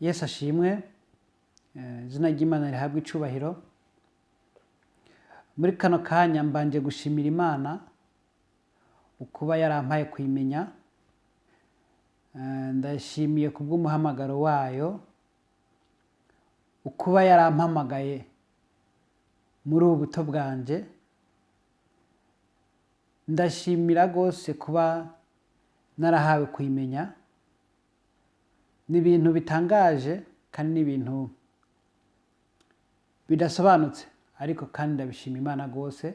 Yesu ashimwe, izina ry'Imana rihabwa icubahiro. Muri kano kanya mbanje gushimira Imana ukuba yarampaye kuyimenya. Ndashimiye kubw'umuhamagaro wayo, ukuba yarampamagaye muri ubu buto bwanje. Ndashimira gose kuba narahawe kuyimenya. Ni ibintu bitangaje kandi ni ibintu bidasobanutse, ariko kandi ndabishima Imana gose.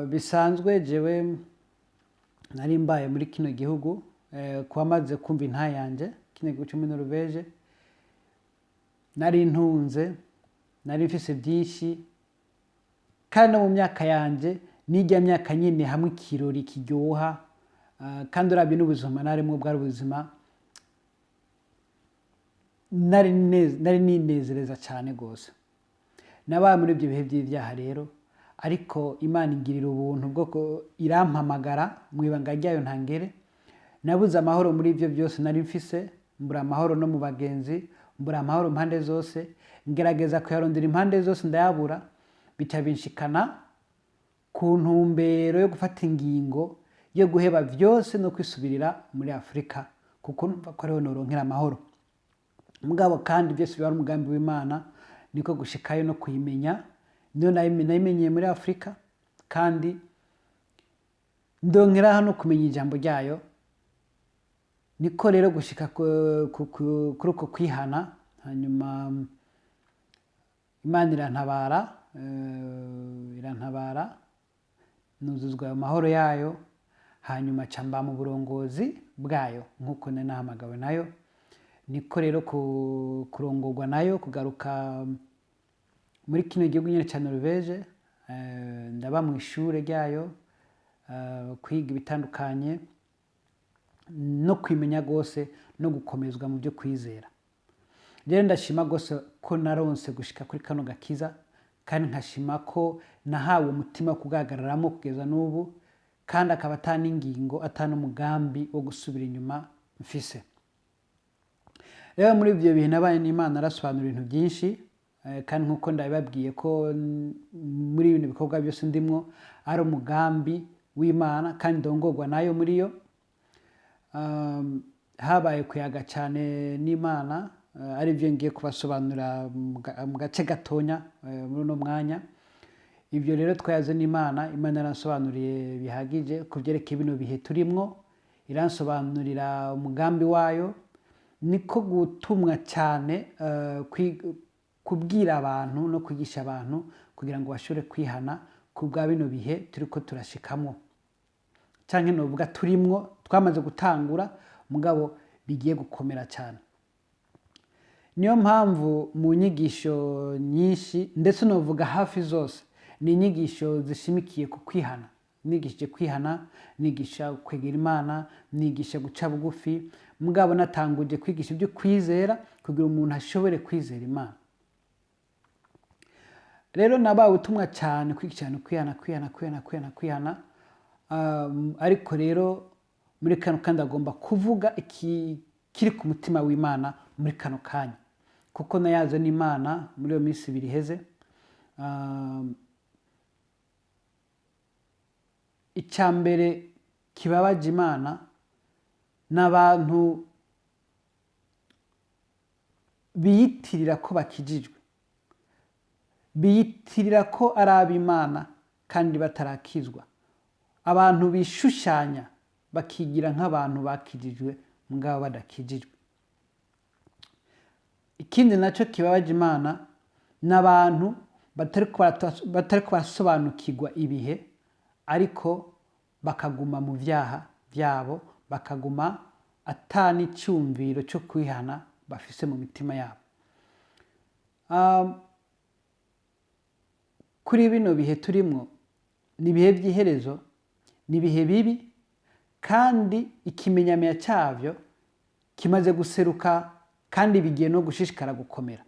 Bisanzwe jewe nari mbaye muri kino gihugu, kuba maze kumva intahe yanje, kino gihugu cyo muri Norvege. Nari ntunze, nari mfise byinshi, kandi no mu myaka yanje n'ijya myaka nyine hamwe ikirori kiryoha, kandi urabye n'ubuzima narimwo bwari ubuzima nari ninezereza cyane gose. Nabaye muri ibyo bihe by'ibyaha rero, ariko Imana ingirira ubuntu bwo irampamagara mu ibanga ryayo ntangere. Nabuze amahoro muri ibyo byose nari mfise, mbura amahoro no mu bagenzi, mbura amahoro impande zose, ngerageza kuyarondera impande zose ndayabura. Bica binshikana ku ntumbero yo gufata ingingo yo guheba byose no kwisubirira muri Afurika, kuko numva ko ariho noronkera amahoro. Mugabo kandi byose biba ari umugambi w'Imana, niko gushikayo no kuyimenya. Niyo nayimenyeye muri Afurika, kandi ndongera hano kumenya ijambo ryayo. Niko rero gushika kuri uko kwihana. Hanyuma Imana irantabara, nuzuzwa ayo mahoro yayo. Hanyuma camba mu burongozi bwayo nk'uko nahamagawe nayo. Niko rero kurongorwa nayo, kugaruka muri kino gihugu nyine cya Norvege. Ndaba mu ishure ryayo, kwiga ibitandukanye no kwimenya gose no gukomezwa mu byo kwizera. Rero ndashima gose ko naronse gushika kuri kano gakiza, kandi nkashima ko nahawe umutima kugagararamo kugeza n'ubu, kandi akaba ataningingo n'umugambi wo gusubira inyuma mfise. Rero muri ibyo bihe nabaye n'Imana arasobanura ibintu byinshi, kandi nk'uko ndabibabwiye ko muri ibintu bikorwa byose ndimwo ari umugambi w'Imana, kandi ndongorwa nayo muri yo. Habaye kuyaga cyane n'Imana, ari byo ngiye kubasobanura mu gace gatonya muri uno mwanya. Ibyo rero twayaze n'Imana. Imana yaransobanuriye bihagije ku byerekeye bino bihe turimwo, iransobanurira umugambi wayo. Niko gutumwa cyane kubwira abantu no kwigisha abantu kugira ngo bashobore kwihana ku bwa bino bihe turiko turashikamo, canke novuga turimwo, twamaze gutangura mugabo bigiye gukomera cyane. Niyo mpamvu mu nyigisho nyinshi, ndetse novuga hafi zose, ni inyigisho zishimikiye ku kwihana. Nigishije kwihana, nigisha kwegera Imana, nigisha guca bugufi. Mugabo natanguje kwigisha ibyo kwizera kugira umuntu ashobore kwizera Imana. Rero nabaye utumwa cyane kwigisha kwihana. Ariko rero muri kano kandi agomba kuvuga kiri ku mutima w'Imana muri kano kanya, kuko nayaze n'Imana muri iyo minsi ibiri iheze. Icyambere kibabaje Imana n'abantu biyitirira ko bakijijwe, biyitirira ko ari ab'Imana kandi batarakizwa. Abantu bishushanya bakigira nk'abantu bakijijwe mugabo badakijijwe. Ikindi nacyo kibabaje Imana n'abantu batari basobanukirwa ibihe, ariko bakaguma mu byaha byabo, bakaguma atani cyumviro cyo kwihana bafise mu mitima yabo. Kuri bino bihe turimwo, ni ibihe by'iherezo, ni ibihe bibi, kandi ikimenyamenya cyavyo kimaze guseruka, kandi bigiye no gushishikara gukomera.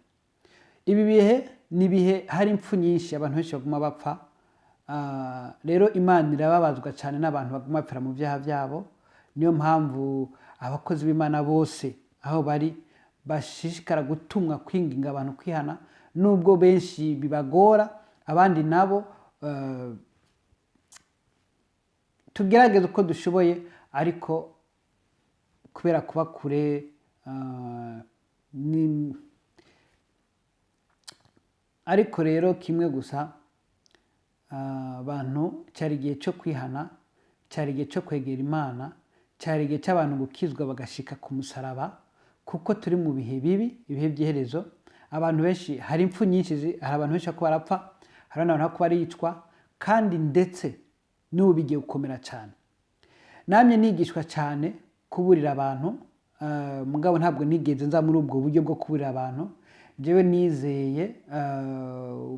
Ibi bihe ni ibihe hari impfu nyinshi, abantu benshi baguma bapfa. Rero Imana irababazwa cyane n'abantu baguma bapfira mu byaha byabo. Niyo mpamvu abakozi b'Imana bose aho bari bashishikara gutumwa kwinginga abantu kwihana, nubwo benshi bibagora, abandi nabo tugerageze uko dushoboye, ariko kubera kuba kure ariko rero kimwe gusa, abantu cyari igihe cyo kwihana, cyari igihe cyo kwegera Imana, cyari igihe cy'abantu gukizwa bagashika ku musaraba, kuko turi mu bihe bibi, ibihe by'iherezo. Abantu benshi, hari impfu nyinshi, hari abantu benshi ko barapfa, hari abantu ko baricwa, kandi ndetse n'ubu bigiye gukomera cyane. Namye nigishwa cyane kuburira abantu, mugabo ntabwo nigeze nza muri ubwo buryo bwo kuburira abantu. Jewe nizeye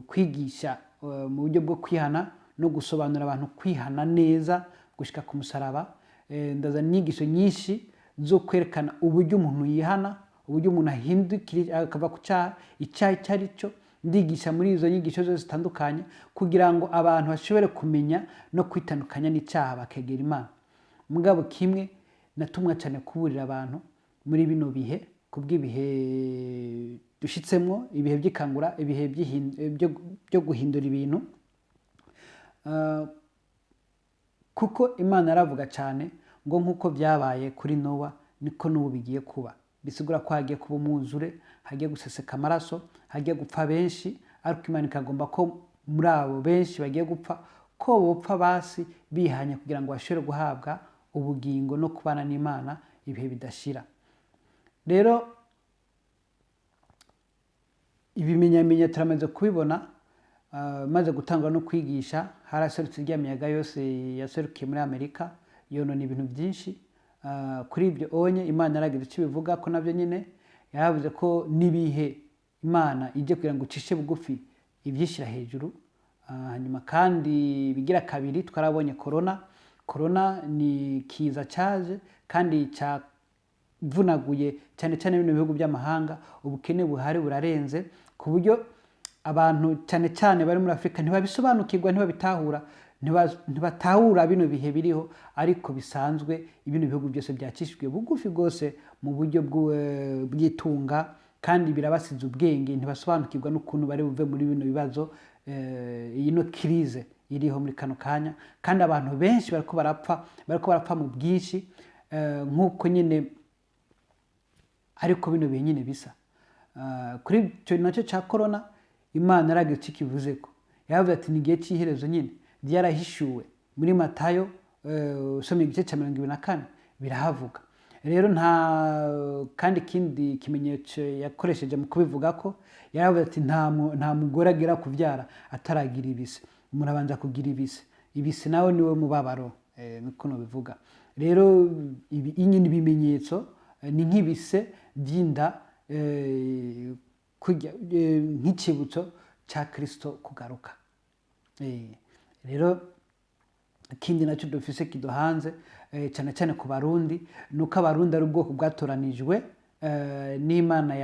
kwigisha mu buryo bwo kwihana no gusobanurira abantu kwihana neza, gushika ku musaraba. Ndaza inyigisho nyinshi zo kwerekana uburyo umuntu yihana, uburyo umuntu ahindukira akava ku cyaha, icyaha icyo ari cyo. Ndigisha muri izo nyigisho zose zitandukanye kugira ngo abantu bashobore kumenya no kwitandukanya n'icyaha bakegera Imana. Mugabo kimwe natumwa cyane kuburira abantu muri bino bihe, kubw'ibihe dushitsemo, ibihe by'ikangura, ibihe byo guhindura ibintu, kuko Imana aravuga cyane ngo nk'uko byabaye kuri Nowa niko n'ubu bigiye kuba. Bisigura ko hagiye kuba umwuzure, hagiye guseseka amaraso, hagiye gupfa benshi, ariko Imana ikagomba ko muri abo benshi bagiye gupfa, ko bopfa basi bihanye kugira ngo bashobore guhabwa ubugingo no kubana n'Imana ibihe bidashira. Rero ibimenyamenya turamaze kubibona, maze gutangwa no kwigisha. Haraserutse irya miyaga yose yaserukiye muri Amerika, yonona ibintu byinshi. Kuri ibyo onye Imana yaragize icyo bivuga ko nabyo nyine yavuze ko nibihe Imana ije kugira ngo ucishe bugufi ibyishyira hejuru. Hanyuma kandi bigira kabiri twarabonye corona ni kiza cyaje kandi cyavunaguye cyane cyane bino bihugu by'amahanga. Ubukene buhari burarenze ku buryo abantu cyane cyane bari muri Afurika ntibabisobanukirwa, ntibatahura bino bihe biriho, ariko bisanzwe ibino bihugu byose byakishijwe bugufi rwose mu buryo bw'itunga, kandi birabasize ubwenge, ntibasobanukirwa n'ukuntu bari buve muri bino bibazo, ino kirize iriho muri kano kanya. Kandi abantu benshi bariko barapfa mu bwinshi, nk'uko nyine ariko bino bihe nyine bisa. Kuri icyo nacyo cya corona, Imana yaragize icyo kivuze ko yavuze ati ni igihe cy'iherezo nyine, byarahishuwe muri Matayo, usomye igice cya 24 birahavuga. Rero kandi ikindi kimenyetso yakoresheje mu kubivuga ko yaravuze ati nta mugore agira kubyara ataragira ibise, umuntu abanza kugira ibise nawe niwe mubabaro, niko bivuga. Rero nyine ibimenyetso ni nk'ibise by'inda, nk'ikibutso cya Kristo kugaruka. Rero ikindi nacyo dufise kiduhanze cyane cyane ku Barundi, nuko Abarundi ari ubwoko bwatoranijwe n'Imana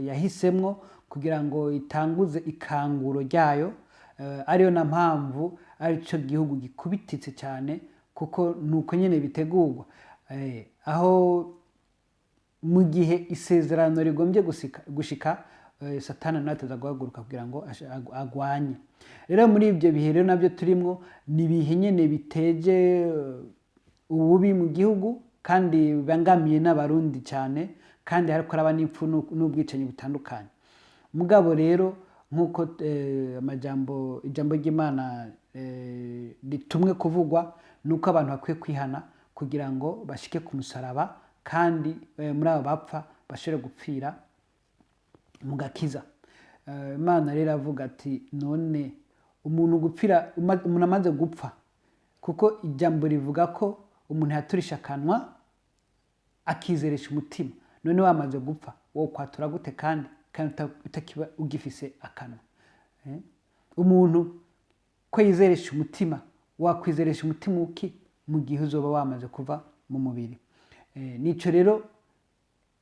yahisemwo kugira ngo itanguze ikanguro ryayo, ariyo na mpamvu ari cyo gihugu gikubititse cyane, kuko nuko nyine bitegurwa. Aho mu gihe isezerano rigombye gushika, Satani nateza guhaguruka kugira ngo agwanye. Rero muri ibyo bihe rero nabyo turimo ni ibihe nyine biteje ububi mu gihugu, kandi bangamiye n'Abarundi cyane, kandi hariko araba n'impfu n'ubwicanyi butandukanye. Mugabo rero nk'uko ijambo ry'Imana ritumwe kuvugwa, nuko abantu bakwiye kwihana kugira ngo bashike ku musaraba, kandi muri abo bapfa bashobore gupfira mu gakiza. Imana rero avuga ati none umuntu amaze gupfa, kuko ijambo rivuga ko umuntu yaturisha akanwa akizeresha umutima, none wamaze gupfa wo kwatura gute kandi utakiba ugifise akanwa? Umuntu ko yizeresha umutima, wakwizeresha umutima uki mu gihe uzoba wamaze kuva mu mubiri? Nico rero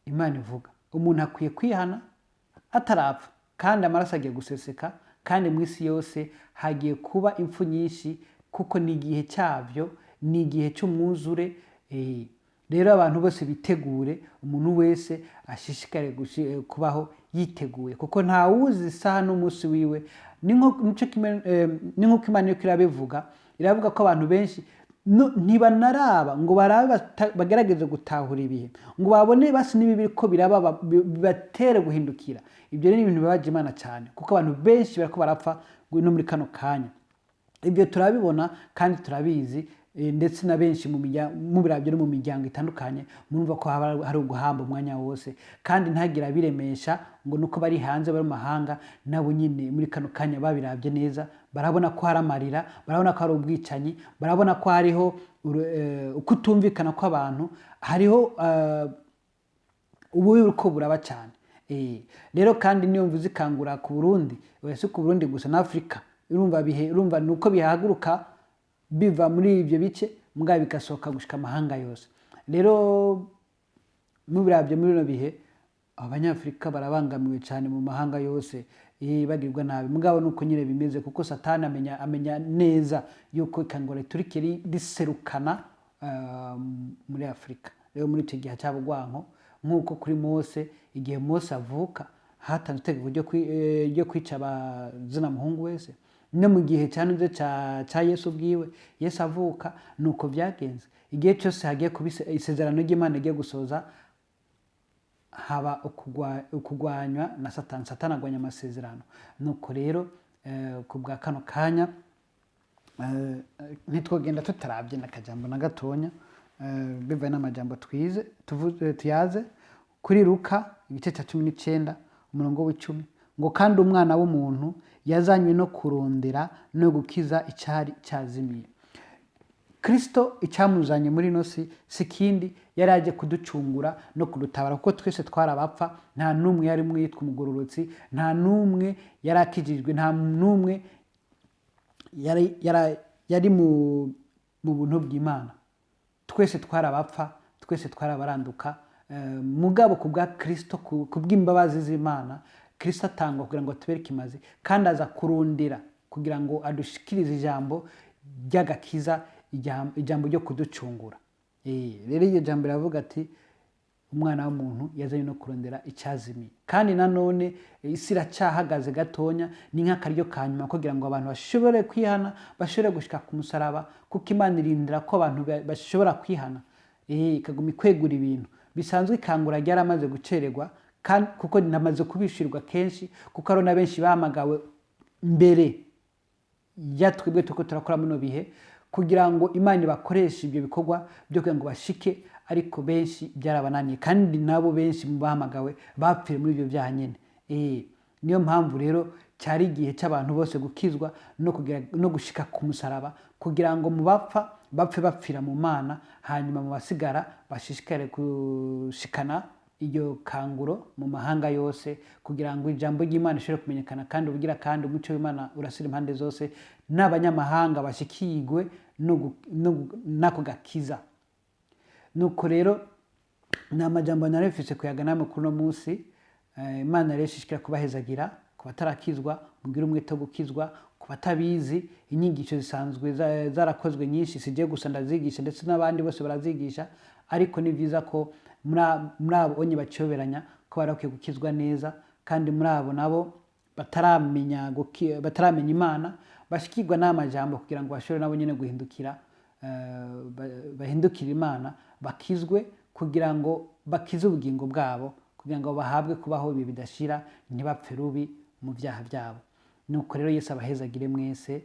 Imana ivuga, umuntu akwiye kwihana atarapfa, kandi amaraso agiye guseseka, kandi mu isi yose hagiye kuba impfu nyinshi, kuko ni igihe cyabyo, ni igihe cy'umwuzure. rero abantu bose bitegure, umuntu wese ashishikare kubaho yiteguye, kuko nta wuzi isaha n'umunsi wiwe. Ni nk'uko Imana yuko irabivuga ko abantu benshi ntibanaraba ngo barabe bagerageze gutahura ibihe, ngo babone basi n'ibibi ko biraba bibatere guhindukira. Ibyo ni ibintu bibabaje Imana cyane, kuko abantu benshi barako barapfa no muri kano kanya. Ibyo turabibona kandi turabizi, ndetse na benshi mu birabyo no mu miryango itandukanye murumva ko hari uguhamba umwanya wose, kandi ntagira biremesha ngo nuko bari hanze bari mu mahanga nabo nyine muri kano kanya babirabye neza, barabona ko hari amarira, barabona ko hari ubwicanyi, barabona ko hariho ukutumvikana kw'abantu, hariho ububi uko buraba cyane. Rero kandi niyo mvuze ikangura ku Burundi, wese ku Burundi gusa na Afrika, urumva nuko bihaguruka biva muri ibyo bice mugabo bigasohoka gushika amahanga yose. Rero mubirabye muri no bihe abanyafrika barabangamiwe cyane mu mahanga yose, bagirwa nabi, mugabo nuko nyine bimeze, kuko Satani amenya neza yuko ikangura turikiri riserukana muri Afrika. Rero muri icyo gihe cy'abugwanko, nk'uko kuri Mose, igihe Mose avuka hatanzwe itegeko ryo kwica abazina muhungu wese, no mu gihe cyanuze cya Yesu bwiwe, Yesu avuka nuko byagenze. Igihe cyose hagiye kuba isezerano ry'Imana igiye gusoza, haba ukugwanywa na Satani. Satani agwanya amasezerano. Nuko rero ku bwa kano kanya ntitwogenda tutarabye n'akajambo na gatonya, bivaye n'amajambo tuyaze kuri Luka igice cya 19 umurongo w'10, ngo kandi umwana w'umuntu yazanywe no kurondera no gukiza icyari cyazimiye. Kristo icyamuzanye muri ino si kindi, yari aje kuducungura no kudutabara, kuko twese twarabapfa, nta n'umwe yari mwitwa umugororotsi, nta n'umwe yari akijijwe, nta n'umwe yari mu buntu bw'Imana. Twese twarabapfa, twese twarabaranduka, mugabo ku bwa Kristo, ku bw'imbabazi z'Imana, Kristo atangwa kugira ngo tubereke imazi, kandi aza kurundira kugira ngo adushikirize ijambo ry'agakiza, ijambo ryo kuducungura. Rero iyo jambo riravuga ati umwana w'umuntu yazanye no kurondera icyazimiye. Kandi nanone isi iracyahagaze gatonya, ni nk'akaryo kanyuma kugira ngo abantu bashobore kwihana, bashobore gushika ku musaraba, kuko Imana irindira ko abantu bashobora kwihana, ikaguma ikwegura ibintu bisanzwe. Ikangura ryaramaze gucererwa, kandi kuko namaze kubishirwa kenshi, kuko ari na benshi bahamagawe mbere ya twebwe tuko turakora muno bihe, kugira ngo Imana ibakoreshe ibyo bikorwa byo kugira ngo bashike, ariko benshi byarabananiye, kandi nabo benshi mu bahamagawe bapfire muri ibyo byaha nyene. Niyo mpamvu rero cyari igihe cy'abantu bose gukizwa no gushika ku musaraba, kugira ngo mu bapfe bapfira mu Mana, hanyuma mu basigara bashishikare gushikana iryo kanguro mu mahanga yose, kugira ngo ijambo ry'Imana rishobore kumenyekana, kandi ubugira kandi umuco w'Imana urasira impande zose, n'abanyamahanga bashikigwe nako gakiza. Nuko rero ni amajambo narifise kuyaga namwe kuri uno munsi. Imana rero ishishikara kubahezagira, ku batarakizwa mugire umwete wo gukizwa, ku batabizi inyigisho zisanzwe zarakozwe nyinshi, sije gusa ndazigisha, ndetse n'abandi bose barazigisha, ariko ni byiza ko muri abo onye bacyoberanya ko barakwiye gukizwa neza, kandi muri abo nabo bataramenya Imana bashikirwa n'amajambo, kugira ngo bashobore nabo nyine guhindukira, bahindukire Imana, bakizwe, kugira ngo bakize ubugingo bwabo, kugira ngo bahabwe kubaho ibi bidashira, ntibapfe rubi mu byaha byabo. Nuko rero Yesu abahezagire mwese.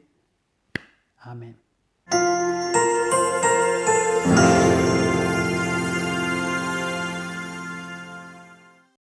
Amen.